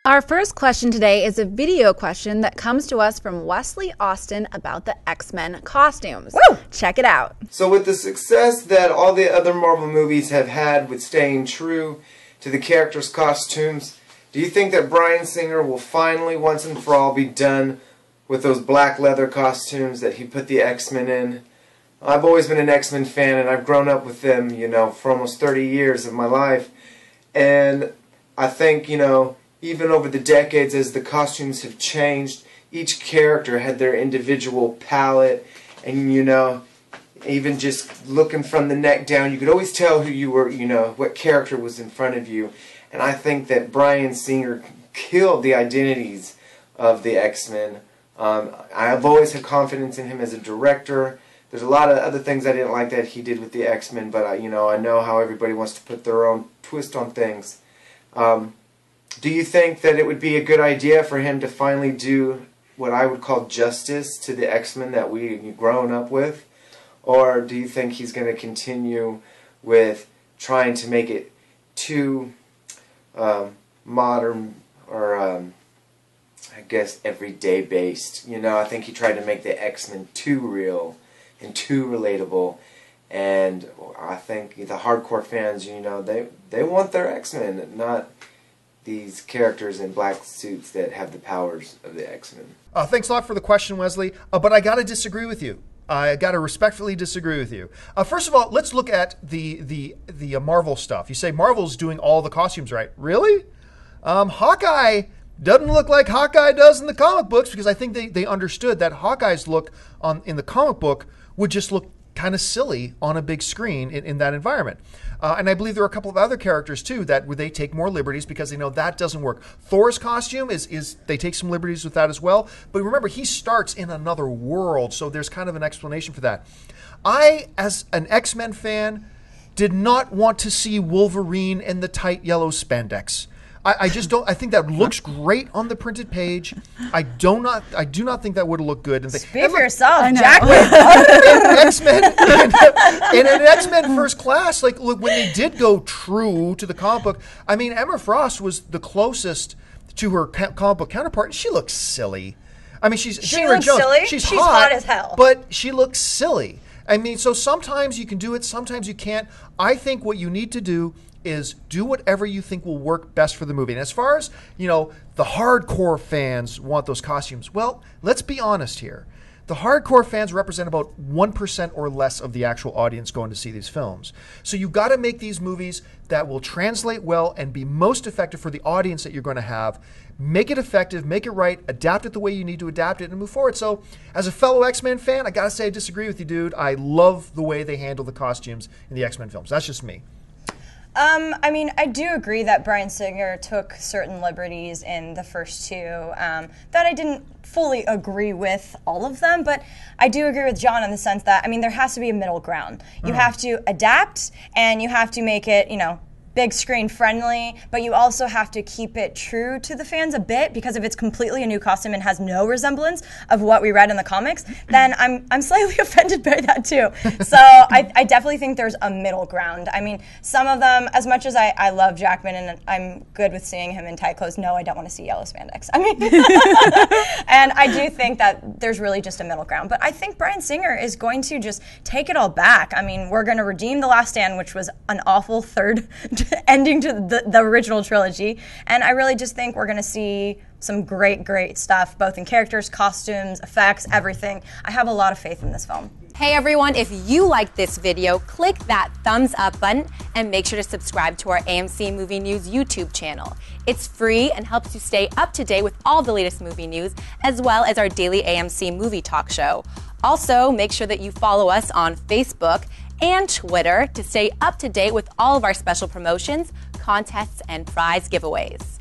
Our first question today is a video question that comes to us from Wesley Austin about the X-Men costumes. Woo! Check it out. So with the success that all the other Marvel movies have had with staying true to the characters' costumes, do you think that Bryan Singer will finally, once and for all, be done with those black leather costumes that he put the X-Men in? I've always been an X-Men fan, and I've grown up with them, you know, for almost 30 years of my life. And I think, you know, even over the decades as the costumes have changed, each character had their individual palette, and, you know, even just looking from the neck down, you could always tell who you were, you know, what character was in front of you. And I think that Bryan Singer killed the identities of the X-Men. I've always had confidence in him as a director. There's a lot of other things I didn't like that he did with the X-Men, but you know, I know how everybody wants to put their own twist on things. Do you think that it would be a good idea for him to finally do what I would call justice to the X-Men that we've grown up with? Or do you think he's going to continue with trying to make it too modern or, I guess, everyday based? You know, I think he tried to make the X-Men too real and too relatable. And I think the hardcore fans, you know, they want their X-Men, not these characters in black suits that have the powers of the X-Men. Thanks a lot for the question, Wesley. But I got to disagree with you. I got to respectfully disagree with you. First of all, let's look at the Marvel stuff. You say Marvel's doing all the costumes right. Really? Hawkeye doesn't look like Hawkeye does in the comic books, because I think they understood that Hawkeye's look in the comic book would just look kind of silly on a big screen in that environment. And I believe there are a couple of other characters too where they take more liberties because they know that doesn't work. Thor's costume is they take some liberties with that as well. But remember, he starts in another world, so there's kind of an explanation for that. I, as an X-Men fan, did not want to see Wolverine in the tight yellow spandex. I just don't. I think that looks great on the printed page. I do not think that would have looked good. Speak for yourself, Jack. In an X-Men First Class, like, look, when they did go true to the comic book, I mean, Emma Frost was the closest to her comic book counterpart, and she looks silly. I mean, she looks silly. She's hot as hell, but she looks silly. I mean, so sometimes you can do it, sometimes you can't. I think what you need to do is do whatever you think will work best for the movie. And as far as, you know, the hardcore fans want those costumes, well, let's be honest here. The hardcore fans represent about 1% or less of the actual audience going to see these films. So you've got to make these movies that will translate well and be most effective for the audience that you're going to have. Make it effective, make it right, adapt it the way you need to adapt it, and move forward. So as a fellow X-Men fan, I got to say I disagree with you, dude. I love the way they handle the costumes in the X-Men films. That's just me. I mean, I do agree that Bryan Singer took certain liberties in the first two that I didn't fully agree with all of them, but I do agree with John in the sense that, I mean, there has to be a middle ground. You have to adapt, and you have to make it, you know, big screen friendly, but you also have to keep it true to the fans a bit, because if it's completely a new costume and has no resemblance of what we read in the comics, then I'm slightly offended by that too. So I definitely think there's a middle ground. I mean, some of them, as much as I love Jackman and I'm good with seeing him in tight clothes, no, I don't want to see yellow spandex. I mean, and I do think that there's really just a middle ground. But I think Bryan Singer is going to just take it all back. I mean, we're going to redeem The Last Stand, which was an awful third ending to the original trilogy, and I really just think we're going to see some great stuff, both in characters, costumes, effects, everything. I have a lot of faith in this film. Hey everyone, if you liked this video, click that thumbs up button and make sure to subscribe to our AMC Movie News YouTube channel. It's free and helps you stay up to date with all the latest movie news, as well as our daily AMC movie talk show. Also, make sure that you follow us on Facebook and Twitter to stay up to date with all of our special promotions, contests, and prize giveaways.